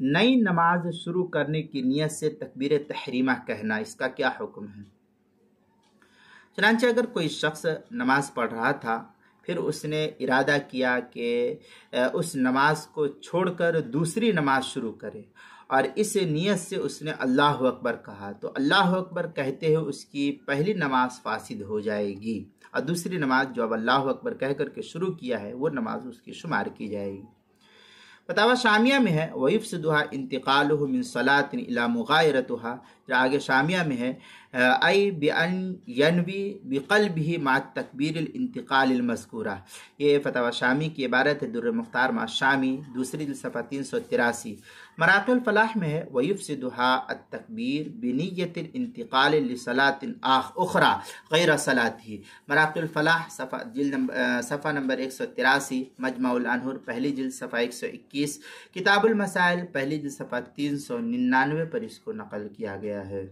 نئی نماز شروع کرنے کی نیت سے تکبیر تحریمہ کہنا، اس کا کیا حکم ہے؟ چنانچہ اگر کوئی شخص نماز پڑھ رہا تھا، پھر اس نے ارادہ کیا کہ اس نماز کو چھوڑ کر دوسری نماز شروع کرے، اور اس نیت سے اس نے اللہ اکبر کہا، تو اللہ اکبر کہتے ہوئے اس کی پہلی نماز فاسد ہو جائے گی، اور دوسری نماز جو اب اللہ اکبر کہہ کر کے شروع کیا ہے وہ نماز اس کی شمار کی جائے گی۔ فتاوی شامیہ میں ہے وَيُفْسِدُهَا انتقالُهُ مِنْ صَلَاةٍ إِلَى مُغَايَرَتُهَا، جو آگے شامیہ میں ہے ای بِأَنْ يَنْوِي بِقَلْبِهِ مع التکبیر الانتقال المذکورہ۔ یہ فتاوی شامی کی عبارت ہے، در مختار مع شامی، دوسری جلد صفحہ 383۔ مراقی الفلاح میں ہے وَيُفْسِدُهَا التکبیر بِنِیَّةِ الانتقال لصلاة اخرى غیر صلاته۔ مراقی الفلاح صفحہ نمبر 183، مجمع الانہر پہلی جلد صفحہ 121، کتاب المسائل پہلی جلد صفحہ 399 پر اس کو نقل کیا گیا ہے۔